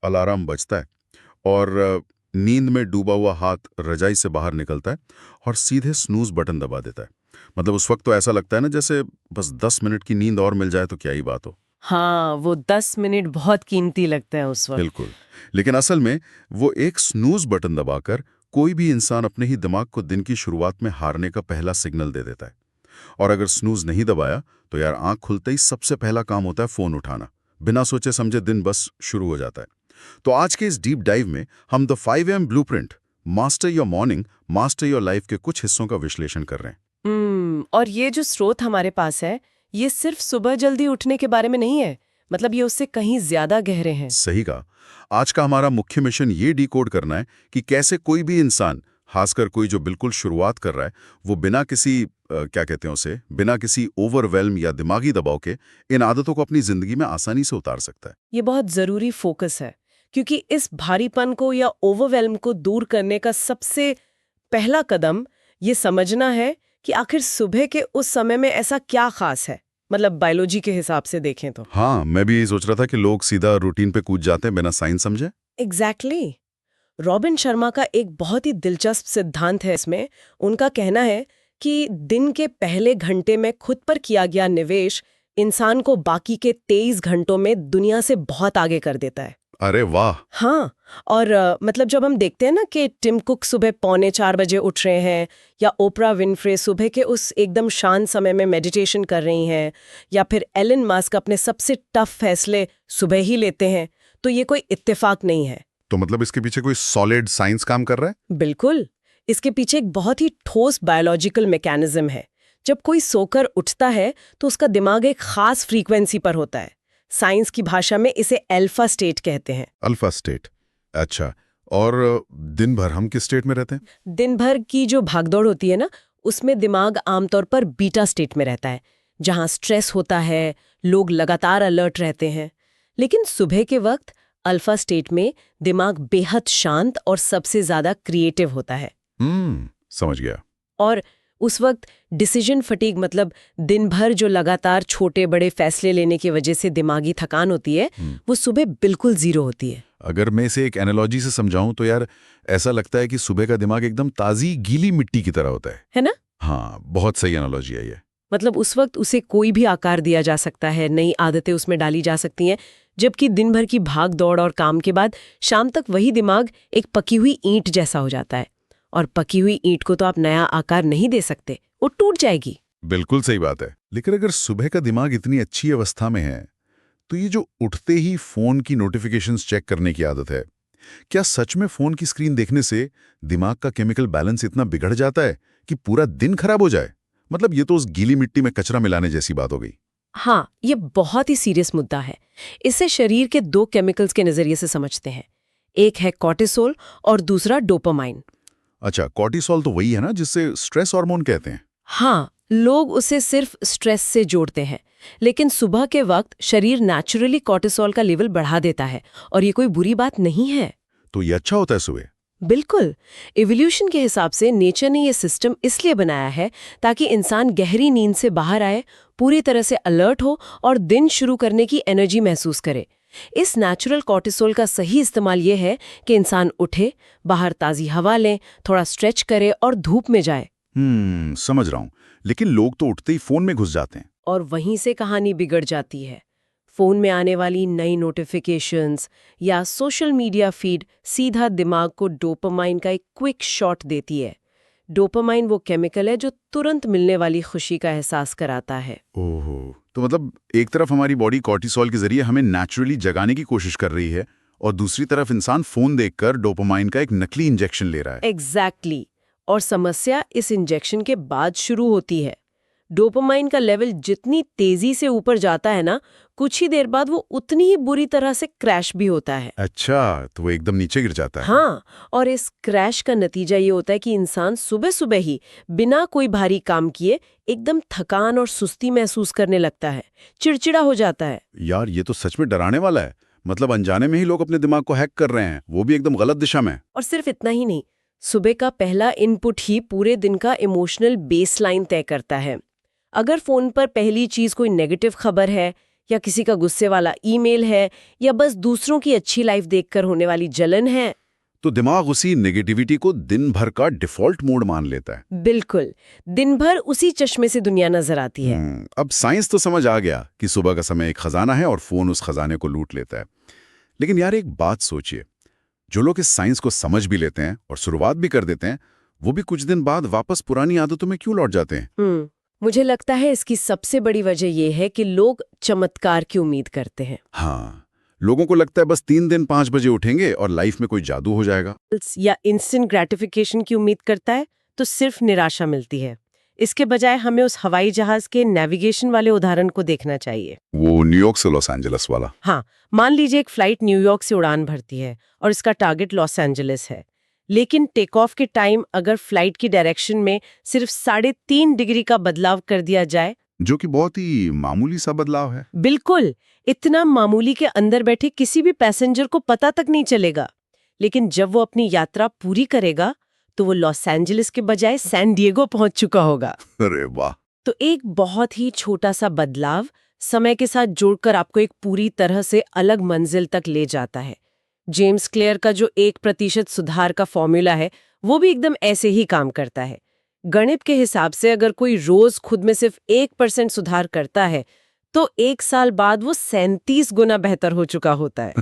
Alarm बजता है और नींद में डूबा हुआ हाथ रजाई से बाहर निकलता है और सीधे स्नूज बटन दबा देता है। मतलब उस वक्त तो ऐसा लगता है ना जैसे बस 10 मिनट की नींद और मिल जाए तो क्या ही बात हो। हाँ, वो 10 मिनट बहुत कीमती लगता है उस वक्त। बिल्कुल। लेकिन असल में वो एक स्नूज बटन दबाकर कोई भी इंसान अपने ही दिमाग को दिन की शुरुआत में हारने का पहला सिग्नल दे देता है। और अगर स्नूज नहीं दबाया तो यार आंख खुलते ही सबसे पहला काम होता है फोन उठाना। बिना सोचे समझे दिन बस शुरू हो जाता है। तो आज के इस डीप डाइव में हम the 5 AM blueprint, master your morning, master your life के कुछ हिस्सों का विश्लेषण कर रहे हैं। और ये जो स्रोत हमारे पास है, ये सिर्फ सुबह जल्दी उठने के बारे में नहीं है। मतलब ये उससे कहीं ज्यादा गहरे हैं। सही कहा। आज का हमारा मुख्य मिशन ये डिकोड करना है कि कैसे कोई भी इंसान, खासकर कोई जो बिल्कुल शुरुआत कर रहा है, वो बिना किसी क्या कहते हैं उसे, बिना किसी ओवरवेल्म या दिमागी दबाव के इन आदतों को अपनी जिंदगी में आसानी से उतार सकता है। ये बहुत जरूरी फोकस है, क्योंकि इस भारीपन को या ओवरवेल्म को दूर करने का सबसे पहला कदम ये समझना है कि आखिर सुबह के उस समय में ऐसा क्या खास है। मतलब बायोलॉजी के हिसाब से देखें तो। हाँ, मैं भी यही सोच रहा था कि लोग सीधा रूटीन पे कूद जाते हैं बिना साइंस समझे। एग्जैक्टली। रॉबिन शर्मा का एक बहुत ही दिलचस्प सिद्धांत है इसमें। उनका कहना है कि दिन के पहले घंटे में खुद पर किया गया निवेश इंसान को बाकी के 23 घंटों में दुनिया से बहुत आगे कर देता है। अरे वाह। हाँ, और मतलब जब हम देखते हैं ना कि टिम कुक सुबह 3:45 बजे उठ रहे हैं, या ओपरा विनफ्रे सुबह के उस एकदम शांत समय में मेडिटेशन कर रही हैं, या फिर एलन मस्क अपने सबसे टफ फैसले सुबह ही लेते हैं, तो ये कोई इत्तेफाक नहीं है। तो मतलब इसके पीछे कोई सॉलिड साइंस काम कर रहा है? बिल्कुल। इसके पीछे एक बहुत ही ठोस बायोलॉजिकल मैकेनिज्म है। जब कोई सोकर उठता है तो उसका दिमाग एक खास फ्रीक्वेंसी पर होता है। साइंस की भाषा में इसे अल्फा स्टेट कहते हैं। Alpha state. अच्छा। और दिन भर हम किस स्टेट में रहते हैं? दिन भर की जो भागदौड़ होती है ना, उसमें दिमाग आमतौर पर बीटा स्टेट में रहता है, जहां स्ट्रेस होता है, लोग लगातार अलर्ट रहते हैं। लेकिन सुबह के वक्त अल्फा स्टेट में दिमाग बेहद शांत और सबसे ज्यादा क्रिएटिव होता है। समझ गया। और उस वक्त डिसीजन फटीग, मतलब दिन भर जो लगातार छोटे बड़े फैसले लेने की वजह से दिमागी थकान होती है, वो सुबह बिल्कुल जीरो होती है। अगर मैं इसे एक एनालॉजी से समझाऊं तो यार ऐसा लगता है कि सुबह का दिमाग एकदम ताजी गीली मिट्टी की तरह होता है ना? हाँ, बहुत सही एनालॉजी है ये। मतलब उस वक्त उसे कोई भी आकार दिया जा सकता है, नई आदतें उसमें डाली जा सकती हैं, जबकि दिन भर की भाग दौड़ और काम के बाद शाम तक वही दिमाग एक पकी हुई ईंट जैसा हो जाता है। और पकी हुई ईंट को तो आप नया आकार नहीं दे सकते, वो टूट जाएगी। बिल्कुल सही बात है। लेकिन अगर सुबह का दिमाग इतनी अच्छी अवस्था में है, तो ये जो उठते ही फोन की नोटिफिकेशंस चेक करने की आदत है, क्या सच में फोन की स्क्रीन देखने से दिमाग का केमिकल बैलेंस इतना बिगड़ जाता है कि पूरा दिन खराब हो जाए? मतलब ये तो उस गीली मिट्टी में कचरा मिलाने जैसी बात हो गई। हाँ, ये बहुत ही सीरियस मुद्दा है। इसे शरीर के 2 केमिकल्स के नजरिए से समझते हैं। एक है कॉर्टिसोल और दूसरा डोपामाइन। अच्छा, कॉर्टिसोल तो वही है ना जिससे स्ट्रेस हार्मोन कहते हैं? हाँ, लोग उसे सिर्फ स्ट्रेस से जोड़ते हैं, लेकिन सुबह के वक्त शरीर नेचुरली कॉर्टिसोल का लेवल बढ़ा देता है, और ये कोई बुरी बात नहीं है। तो ये अच्छा होता है सुबह? बिल्कुल। इवोल्यूशन के हिसाब से नेचर ने ये सिस्टम इसलिए बनाया है ताकि इंसान गहरी नींद से बाहर आए, पूरी तरह से अलर्ट हो और दिन शुरू करने की एनर्जी महसूस करे। इस नेचुरल कॉर्टिसोल का सही इस्तेमाल ये है कि इंसान उठे, बाहर ताज़ी हवा लें, थोड़ा स्ट्रेच करे और धूप में जाए। समझ रहा हूँ। लेकिन लोग तो उठते ही फोन में घुस जाते हैं। और वहीं से कहानी बिगड़ जाती है। फोन में आने वाली नई नोटिफिकेशंस या सोशल मीडिया फीड सीधा दिमाग को डोपामाइन का एक क्विक शॉट देती है। डोपामाइन वो केमिकल है जो तुरंत मिलने वाली खुशी का एहसास कराता है। ओहो, तो मतलब एक तरफ हमारी बॉडी कॉर्टिसोल के जरिए हमें नेचुरली जगाने की कोशिश कर रही है, और दूसरी तरफ इंसान फोन देखकर डोपामाइन का एक नकली इंजेक्शन ले रहा है। एग्जैक्टली। और समस्या इस इंजेक्शन के बाद शुरू होती है। डोपामाइन का लेवल जितनी तेजी से ऊपर जाता है ना, कुछ ही देर बाद वो उतनी ही बुरी तरह से क्रैश भी होता है। अच्छा, तो वो एकदम नीचे गिर जाता है। हाँ, और इस क्रैश का नतीजा ये होता है कि इंसान सुबह सुबह ही बिना कोई भारी काम किए एकदम थकान और सुस्ती महसूस करने लगता है, चिड़चिड़ा हो जाता है। यार ये तो सच में डराने वाला है। मतलब अनजाने में ही लोग अपने दिमाग को हैक कर रहे हैं, वो भी एकदम गलत दिशा में। और सिर्फ इतना ही नहीं, सुबह का पहला इनपुट ही पूरे दिन का इमोशनल बेसलाइन तय करता है। अगर फोन पर पहली चीज कोई नेगेटिव खबर है या किसी का गुस्से वाला ईमेल है, या बस दूसरों की अच्छी लाइफ देखकर होने वाली जलन है। तो दिमाग उसी नेगेटिविटी को दिन भर का डिफॉल्ट मोड मान लेता है। बिल्कुल, दिन भर उसी चश्मे से दुनिया नजर आती है। अब साइंस तो समझ आ गया कि सुबह का समय एक खजाना है और फोन उस खजाने को लूट लेता है। लेकिन यार एक बात सोचिए, जो लोग इस साइंस को समझ भी लेते हैं और शुरुआत भी कर देते हैं, वो भी कुछ दिन बाद वापस पुरानी आदतों में क्यों लौट जाते हैं? मुझे लगता है इसकी सबसे बड़ी वजह यह है कि लोग चमत्कार की उम्मीद करते हैं। हाँ, लोगों को लगता है बस 3 दिन 5 बजे उठेंगे और लाइफ में कोई जादू हो जाएगा। या इंस्टेंट ग्रेटिफिकेशन की उम्मीद करता है तो सिर्फ निराशा मिलती है। इसके बजाय हमें उस हवाई जहाज के नेविगेशन वाले उदाहरण को देखना चाहिए। वो न्यूयॉर्क से लॉस एंजलिस वाला। हाँ, मान लीजिए एक फ्लाइट न्यूयॉर्क से उड़ान भरती है और इसका टारगेट लॉस एंजलिस है, लेकिन टेक ऑफ के टाइम अगर फ्लाइट की डायरेक्शन में सिर्फ 3.5 डिग्री का बदलाव कर दिया जाए, जो कि बहुत ही मामूली सा बदलाव है। बिल्कुल, इतना मामूली के अंदर बैठे किसी भी पैसेंजर को पता तक नहीं चलेगा। लेकिन जब वो अपनी यात्रा पूरी करेगा तो वो लॉस एंजलिस के बजाय सैन डिएगो पहुंच चुका होगा। अरे वाह! तो एक बहुत ही छोटा सा बदलाव समय के साथ जुड़कर आपको एक पूरी तरह से अलग मंजिल तक ले जाता है। जेम्स क्लियर का जो 1% सुधार का फॉर्मूला है, वो भी एकदम ऐसे ही काम करता है। गणित के हिसाब से अगर कोई रोज खुद में सिर्फ 1% सुधार करता है तो 1 साल बाद वो 37 गुना बेहतर हो चुका होता है।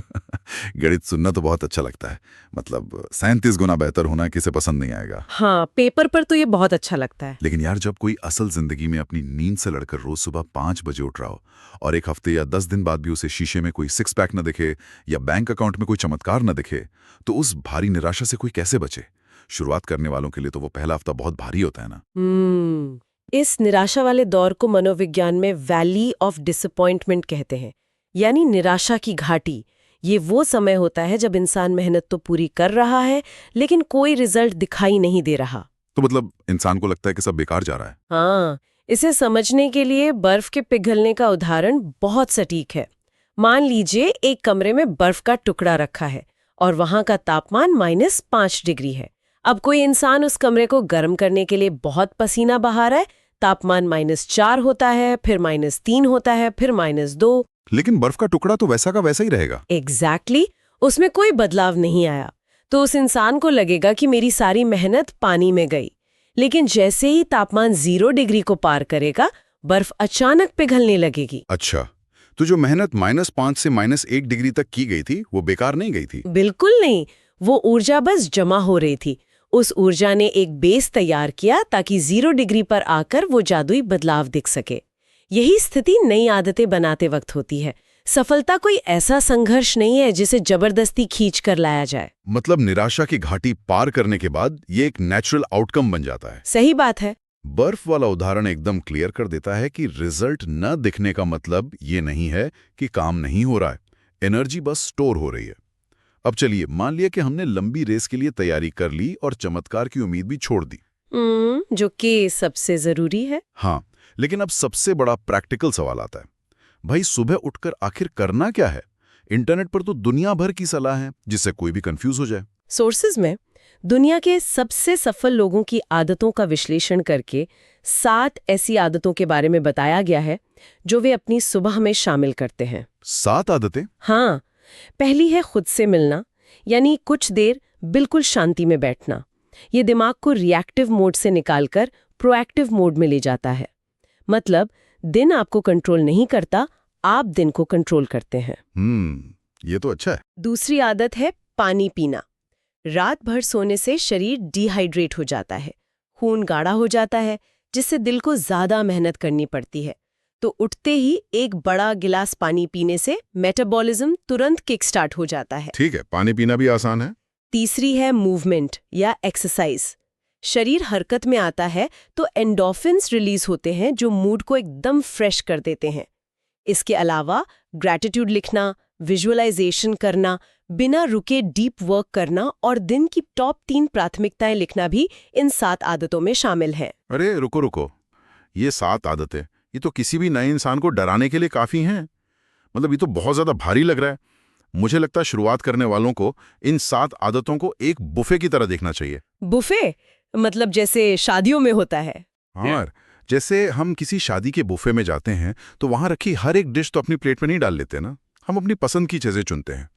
गणित सुनना तो बहुत अच्छा लगता है। मतलब 37 गुना बेहतर होना किसे पसंद नहीं आएगा। हाँ, पेपर पर तो ये बहुत अच्छा लगता है। लेकिन यार जब कोई असल जिंदगी में अपनी नींद से लड़कर रोज सुबह 5 बजे उठ रहा हो और एक हफ्ते या 10 दिन बाद भी उसे शीशे में कोई 6 पैक न दिखे या बैंक अकाउंट में कोई चमत्कार न दिखे, तो उस भारी निराशा से कोई कैसे बचे? शुरुआत करने वालों के लिए तो वो पहला हफ्ता बहुत भारी होता है ना। इस निराशा वाले दौर को मनोविज्ञान में वैली ऑफ डिसअपॉइंटमेंट कहते हैं, यानी निराशा की घाटी। ये वो समय होता है जब इंसान मेहनत तो पूरी कर रहा है लेकिन कोई रिजल्ट दिखाई नहीं दे रहा। तो मतलब इंसान को लगता है कि सब बेकार जा रहा है। हाँ, इसे समझने के लिए बर्फ के पिघलने का उदाहरण बहुत सटीक है। मान लीजिए एक कमरे में बर्फ का टुकड़ा रखा है और वहां का तापमान -5 डिग्री है। अब कोई इंसान उस कमरे को गर्म करने के लिए बहुत पसीना बहा रहा है, तापमान -4 होता है, फिर -3 होता है, फिर -2। लेकिन बर्फ का टुकड़ा तो वैसा का वैसा ही रहेगा। एग्जैक्टली, उसमें कोई बदलाव नहीं आया। तो उस इंसान को लगेगा कि मेरी सारी मेहनत पानी में गई। लेकिन जैसे ही तापमान 0 डिग्री को पार करेगा, बर्फ अचानक पिघलने लगेगी। अच्छा, तो जो मेहनत -5 से -1 डिग्री तक की गई थी वो बेकार नहीं गई थी? बिल्कुल नहीं, वो ऊर्जा बस जमा हो रही थी। उस ऊर्जा ने एक बेस तैयार किया ताकि 0 डिग्री पर आकर वो जादुई बदलाव दिख सके। यही स्थिति नई आदतें बनाते वक्त होती है। सफलता कोई ऐसा संघर्ष नहीं है जिसे जबरदस्ती खींच कर लाया जाए। मतलब निराशा की घाटी पार करने के बाद ये एक नेचुरल आउटकम बन जाता है। सही बात है। बर्फ वाला उदाहरण एकदम क्लियर कर देता है कि रिजल्ट न दिखने का मतलब ये नहीं है कि काम नहीं हो रहा है, एनर्जी बस स्टोर हो रही है। अब चलिए मान लिया कि हमने लंबी रेस के लिए तैयारी कर ली और चमत्कार की उम्मीद भी छोड़ दी। जो कि सबसे जरूरी है। हाँ, लेकिन अब सबसे बड़ा प्रैक्टिकल सवाल आता है, भाई सुबह उठकर आखिर करना क्या है? इंटरनेट पर तो दुनिया भर की सलाह है जिससे कोई भी कंफ्यूज हो जाए। सोर्सेज में दुनिया के सबसे सफल लोगों की आदतों का विश्लेषण करके 7 ऐसी आदतों के बारे में बताया गया है जो वे अपनी सुबह में शामिल करते हैं। 7 आदतें? हाँ, पहली है खुद से मिलना, यानी कुछ देर बिल्कुल शांति में बैठना। ये दिमाग को रिएक्टिव मोड से निकालकर प्रोएक्टिव मोड में ले जाता है। मतलब दिन आपको कंट्रोल नहीं करता, आप दिन को कंट्रोल करते हैं। ये तो अच्छा है। दूसरी आदत है पानी पीना। रात भर सोने से शरीर डिहाइड्रेट हो जाता है, खून गाढ़ा हो जाता है, जिससे दिल को ज्यादा मेहनत करनी पड़ती है। तो उठते ही एक बड़ा गिलास पानी पीने से मेटाबॉलिज्म तुरंत किक स्टार्ट हो जाता है। ठीक है, पानी पीना भी आसान है। तीसरी है मूवमेंट या एक्सरसाइज। शरीर हरकत में आता है तो एंडोर्फिन्स रिलीज होते हैं जो मूड को एकदम फ्रेश कर देते हैं। इसके अलावा ग्रैटिट्यूड लिखना, विजुअलाइजेशन करना, बिना रुके डीप वर्क करना और दिन की टॉप 3 प्राथमिकताएं लिखना भी इन 7 आदतों में शामिल हैं। अरे रुको, ये 7 आदतें, ये तो किसी भी नए इंसान को डराने के लिए काफी हैं। मतलब ये तो बहुत ज्यादा भारी लग रहा है। मुझे लगता है शुरुआत करने वालों को इन 7 आदतों को एक बुफे की तरह देखना चाहिए। बुफे? मतलब जैसे शादियों में होता है। हाँ, जैसे हम किसी शादी के बुफे में जाते हैं तो वहां रखी हर एक डिश तो अपनी प्लेट में नहीं डाल लेते ना, हम अपनी पसंद की चीजें चुनते हैं।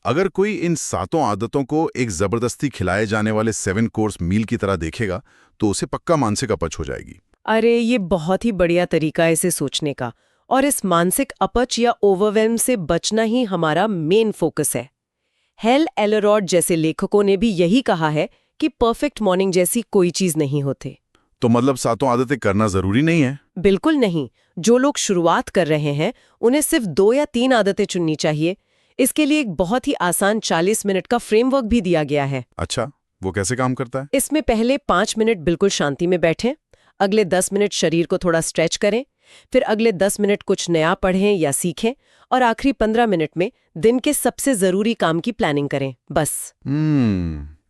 अगर कोई इन 7 आदतों को एक जबरदस्ती खिलाए जाने वाले 7 कोर्स मील की तरह देखेगा तो उसे पक्का मानसिक अपच हो जाएगी। अरे ये बहुत ही बढ़िया तरीका है इसे सोचने का, और इस मानसिक अपच या ओवरवेल्म से बचना ही हमारा मेन फोकस है। हेल एलरॉड जैसे लेखकों ने भी यही कहा है कि परफेक्ट मॉर्निंग जैसी कोई चीज नहीं होती। तो मतलब 7 आदतें करना जरूरी नहीं है? बिल्कुल नहीं। जो लोग शुरुआत कर रहे हैं उन्हें सिर्फ 2 या 3 आदतें चुननी चाहिए। इसके लिए एक बहुत ही आसान 40 मिनट का फ्रेमवर्क भी दिया गया है। अच्छा, वो कैसे काम करता है? इसमें पहले 5 मिनट बिल्कुल शांति में बैठें, अगले 10 मिनट शरीर को थोड़ा स्ट्रेच करें, फिर अगले 10 मिनट कुछ नया पढ़ें या सीखें, और आखिरी 15 मिनट में दिन के सबसे जरूरी काम की प्लानिंग करें, बस।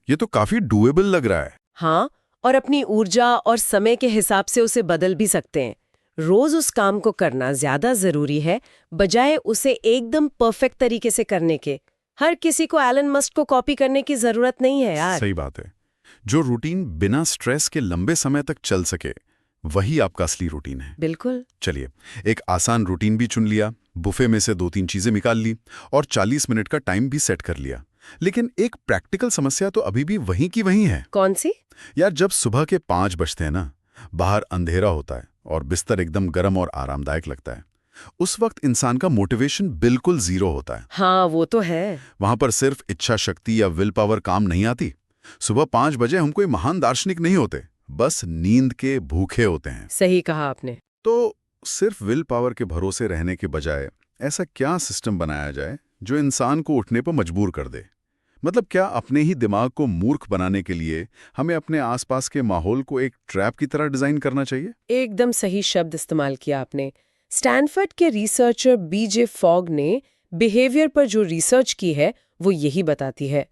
ये तो काफी डूएबल लग रहा है। हाँ, और अपनी ऊर्जा और समय के हिसाब से उसे बदल भी सकते हैं। रोज उस काम को करना ज्यादा जरूरी है, बजाय उसे एकदम परफेक्ट तरीके से करने के। हर किसी को एलन मस्क को कॉपी करने की जरूरत नहीं है यार। सही बात है। जो रूटीन बिना स्ट्रेस के लंबे समय तक चल सके, वही आपका असली रूटीन है। बिल्कुल। चलिए, एक आसान रूटीन भी चुन लिया, बुफे में से 2-3 चीजें निकाल ली और 40 मिनट का टाइम भी सेट कर लिया। लेकिन एक प्रैक्टिकल समस्या तो अभी भी वहीं की वहीं है। कौन सी? यार, जब सुबह के 5 बजते हैं ना, बाहर अंधेरा होता है और बिस्तर एकदम गर्म और आरामदायक लगता है, उस वक्त इंसान का मोटिवेशन बिल्कुल जीरो होता है। हाँ, वो तो है। वहां पर सिर्फ इच्छा शक्ति या विल पावर काम नहीं आती। सुबह 5 बजे हम कोई महान दार्शनिक नहीं होते, बस नींद के भूखे होते हैं। सही कहा आपने। तो सिर्फ विल पावर के भरोसे रहने के बजाय ऐसा क्या सिस्टम बनाया जाए जो इंसान को उठने पर मजबूर कर दे? मतलब क्या अपने ही दिमाग को मूर्ख बनाने के लिए हमें अपने आसपास के माहौल को एक ट्रैप की तरह डिजाइन करना चाहिए? एकदम सही शब्द इस्तेमाल किया आपने। स्टैनफोर्ड के रिसर्चर बीजे फॉग ने बिहेवियर पर जो रिसर्च की है वो यही बताती है।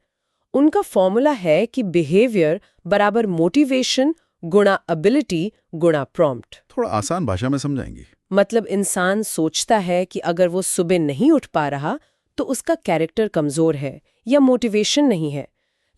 उनका फॉर्मूला है कि बिहेवियर बराबर मोटिवेशन गुणा एबिलिटी गुणा प्रॉम्प्ट। थोड़ा आसान भाषा में समझाएंगी? मतलब इंसान सोचता है कि अगर वो सुबह नहीं उठ पा रहा तो उसका कैरेक्टर कमजोर है या मोटिवेशन नहीं है।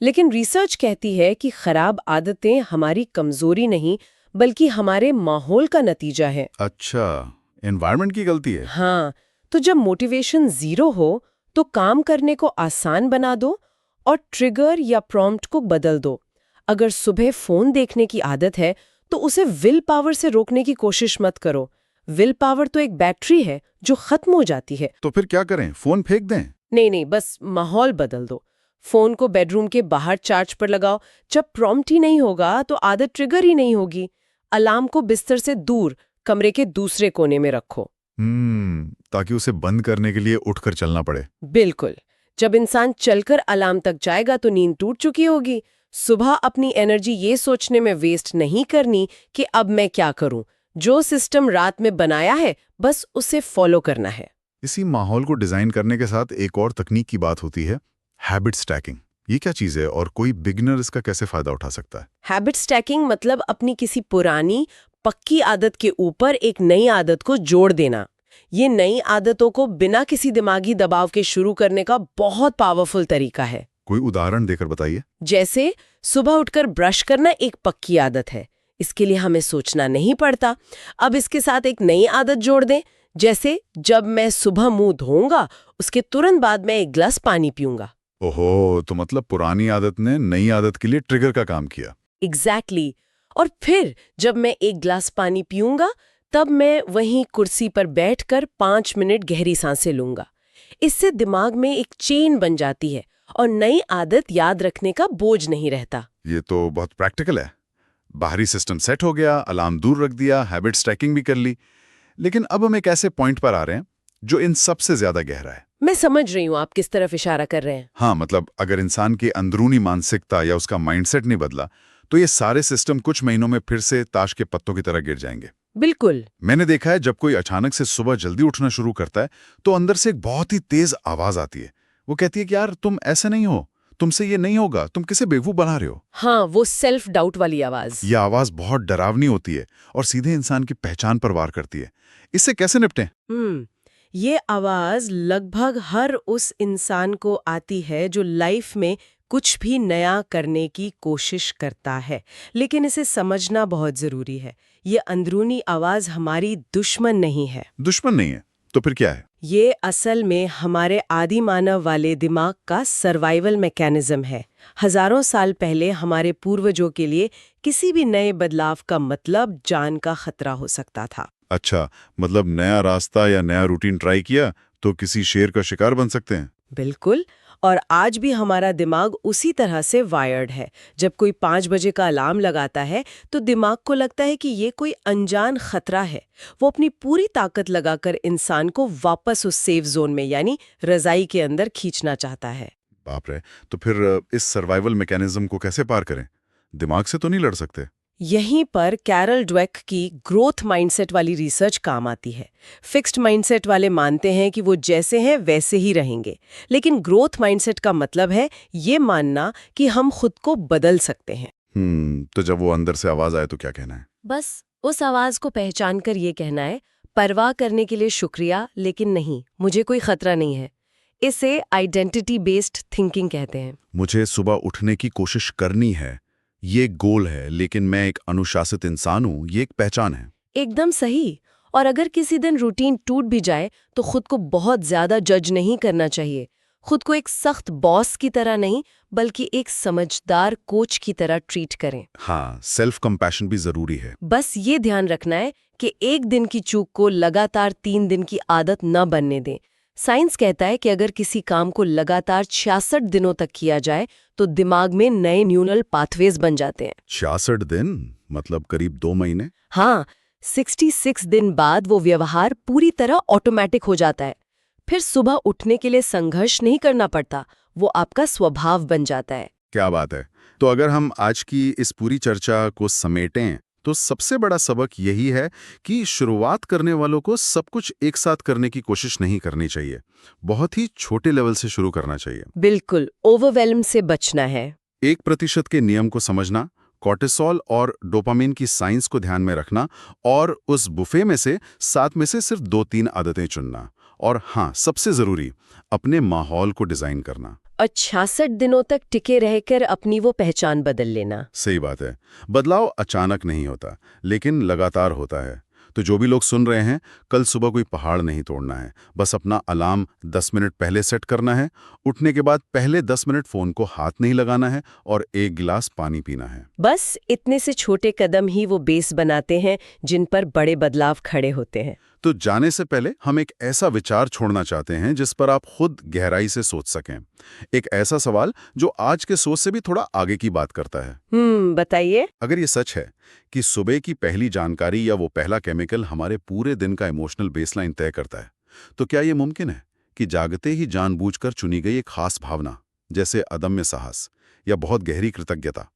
लेकिन रिसर्च कहती है कि खराब आदतें हमारी कमजोरी नहीं बल्कि हमारे माहौल का नतीजा है। अच्छा, एनवायरनमेंट की गलती है। हाँ, तो जब मोटिवेशन जीरो हो तो काम करने को आसान बना दो और ट्रिगर या प्रॉम्प्ट को बदल दो। अगर सुबह फोन देखने की आदत है तो उसे विल पावर से रोकने की कोशिश मत करो। विल पावर तो एक बैटरी है जो खत्म हो जाती है। तो फिर क्या करें? फोन फेंक दें? नहीं, बस माहौल बदल दो। फोन को बेडरूम के बाहर चार्ज पर लगाओ। जब प्रॉम्प्ट ही नहीं होगा तो आदत ट्रिगर ही नहीं होगी। अलार्म को बिस्तर से दूर कमरे के दूसरे कोने में रखो। ताकि उसे बंद करने के लिए उठकर चलना पड़े। बिल्कुल। जब इंसान चलकर अलार्म तक जाएगा तो नींद टूट चुकी होगी। सुबह अपनी एनर्जी ये सोचने में वेस्ट नहीं करनी कि अब मैं क्या करूं। जो सिस्टम रात में बनाया है बस उसे फॉलो करना है। इसी माहौल को डिजाइन करने के साथ एक और तकनीक की बात होती है, हैबिट स्टैकिंग। ये क्या चीज है और कोई बिगिनर इसका कैसे फायदा उठा सकता है? हैबिट स्टैकिंग मतलब अपनी किसी पुरानी पक्की आदत के ऊपर एक नई आदत को जोड़ देना। ये नई आदतों को बिना किसी दिमागी दबाव के शुरू करने का बहुत पावरफुल तरीका है। कोई उदाहरण देकर बताइए। जैसे सुबह उठकर ब्रश करना एक पक्की आदत है, इसके लिए हमें सोचना नहीं पड़ता। अब इसके साथ एक नई आदत जोड़ दें, जैसे जब मैं सुबह मुंह धोऊंगा उसके तुरंत बाद मैं एक गिलास पानी पीऊंगा। ओहो, तो मतलब पुरानी आदत ने नई आदत के लिए ट्रिगर का काम किया। एग्जैक्टली। और फिर जब मैं एक गिलास पानी पीऊंगा तब मैं वहीं कुर्सी पर बैठकर 5 मिनट गहरी सांसें लूंगा। इससे दिमाग में एक चेन बन जाती है और नई आदत याद रखने का बोझ नहीं रहता। ये तो बहुत प्रैक्टिकल है। बाहरी सिस्टम सेट हो गया, अलार्म दूर रख दिया, हैबिट स्टैकिंग भी कर ली। लेकिन अब हम एक ऐसे पॉइंट पर आ रहे हैं जो इन सबसे ज्यादा गहरा है। मैं समझ रही हूँ आप किस तरफ इशारा कर रहे हैं। हाँ, मतलब अगर इंसान की अंदरूनी मानसिकता या उसका माइंडसेट नहीं बदला तो ये सारे सिस्टम कुछ महीनों में फिर से ताश के पत्तों की तरह गिर जाएंगे। बिल्कुल। मैंने देखा है जब कोई अचानक से सुबह जल्दी उठना शुरू करता है तो अंदर से एक बहुत ही तेज आवाज आती है। वो कहती है कि यार तुम ऐसे नहीं हो, तुमसे ये नहीं होगा, तुम किसे बेवकूफ बना रहे हो। हाँ, वो सेल्फ डाउट वाली आवाज। यह आवाज बहुत डरावनी होती है और सीधे इंसान की पहचान पर वार करती है। इससे कैसे निपटें? ये आवाज लगभग हर उस इंसान को आती है जो लाइफ में कुछ भी नया करने की कोशिश करता है, लेकिन इसे समझना बहुत जरूरी है। ये अंदरूनी आवाज हमारी दुश्मन नहीं है। दुश्मन नहीं है तो फिर क्या है? ये असल में हमारे आदि मानव वाले दिमाग का सर्वाइवल मैकेनिज्म है। हजारों साल पहले हमारे पूर्वजों के लिए किसी भी नए बदलाव का मतलब जान का खतरा हो सकता था। अच्छा, मतलब नया रास्ता या नया रूटीन ट्राई किया तो किसी शेर का शिकार बन सकते हैं। बिल्कुल। और आज भी हमारा दिमाग उसी तरह से वायर्ड है। जब कोई 5 बजे का अलार्म लगाता है तो दिमाग को लगता है कि ये कोई अनजान खतरा है। वो अपनी पूरी ताकत लगाकर इंसान को वापस उस सेफ जोन में यानी रजाई के अंदर खींचना चाहता है। बाप रे, तो फिर इस सर्वाइवल मैकेनिज्म को कैसे पार करें? दिमाग से तो नहीं लड़ सकते? यहीं पर कैरल ड्वेक की ग्रोथ माइंडसेट वाली रिसर्च काम आती है। फिक्स्ड माइंडसेट वाले मानते हैं कि वो जैसे हैं वैसे ही रहेंगे, लेकिन ग्रोथ माइंडसेट का मतलब है ये मानना कि हम खुद को बदल सकते हैं। तो जब वो अंदर से आवाज आए तो क्या कहना है? बस उस आवाज को पहचान कर ये कहना है, परवाह करने के लिए शुक्रिया, लेकिन नहीं, मुझे कोई खतरा नहीं है। इसे आइडेंटिटी बेस्ड थिंकिंग कहते हैं। मुझे सुबह उठने की कोशिश करनी है, ये गोल है, लेकिन मैं एक अनुशासित इंसान हूं, ये एक पहचान है। एकदम सही। और अगर किसी दिन रूटीन टूट भी जाए तो खुद को बहुत ज्यादा जज नहीं करना चाहिए। खुद को एक सख्त बॉस की तरह नहीं, बल्कि एक समझदार कोच की तरह ट्रीट करें। हाँ, सेल्फ कंपैशन भी जरूरी है। बस ये ध्यान रखना है कि एक दिन की चूक को लगातार 3 दिन की आदत न बनने दें। साइंस कहता है कि अगर किसी काम को लगातार 66 दिनों तक किया जाए तो दिमाग में नए न्यूरल पाथवेज बन जाते हैं। 66 दिन मतलब करीब 2 महीने। हाँ, 66 दिन बाद वो व्यवहार पूरी तरह ऑटोमेटिक हो जाता है। फिर सुबह उठने के लिए संघर्ष नहीं करना पड़ता, वो आपका स्वभाव बन जाता है। क्या बात है। तो अगर हम आज की इस पूरी चर्चा को समेटें तो सबसे बड़ा सबक यही है कि शुरुआत करने वालों को सब कुछ एक साथ करने की कोशिश नहीं करनी चाहिए। बहुत ही छोटे लेवल से शुरू करना चाहिए। बिल्कुल, ओवरवेल्म से बचना है। 1% के नियम को समझना, कॉर्टिसोल और डोपामिन की साइंस को ध्यान में रखना और उस बुफे में से 7 में से सिर्फ 2-3 आदतें चुनना। और हाँ, सबसे जरूरी, अपने माहौल को डिजाइन करना। और 66 दिनों तक टिके रहकर अपनी वो पहचान बदल लेना। सही बात है। बदलाव अचानक नहीं होता, लेकिन लगातार होता है। तो जो भी लोग सुन रहे हैं, कल सुबह कोई पहाड़ नहीं तोड़ना है। बस अपना अलार्म 10 मिनट पहले सेट करना है, उठने के बाद पहले 10 मिनट फोन को हाथ नहीं लगाना है और 1 गिलास पानी पीना है। बस इतने से छोटे कदम ही वो बेस बनाते हैं जिन पर बड़े बदलाव खड़े होते हैं। तो जाने से पहले हम एक ऐसा विचार छोड़ना चाहते हैं जिस पर आप खुद गहराई से सोच सकें। एक ऐसा सवाल जो आज के सोच से भी थोड़ा आगे की बात करता है। बताइए। अगर ये सच है कि सुबह की पहली जानकारी या वो पहला केमिकल हमारे पूरे दिन का इमोशनल बेसलाइन तय करता है, तो क्या ये मुमकिन है कि जागते ही जानबूझकर चुनी गई एक खास भावना, जैसे अदम्य साहस या बहुत गहरी कृतज्ञता,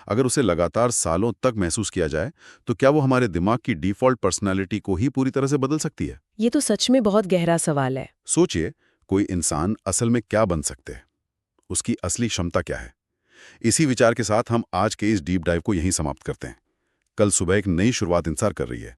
अगर उसे लगातार सालों तक महसूस किया जाए, तो क्या वो हमारे दिमाग की डिफॉल्ट पर्सनालिटी को ही पूरी तरह से बदल सकती है? ये तो सच में बहुत गहरा सवाल है। सोचिए, कोई इंसान असल में क्या बन सकते हैं, उसकी असली क्षमता क्या है। इसी विचार के साथ हम आज के इस डीप डाइव को यहीं समाप्त करते हैं। कल सुबह एक नई शुरुआत इंतजार कर रही है।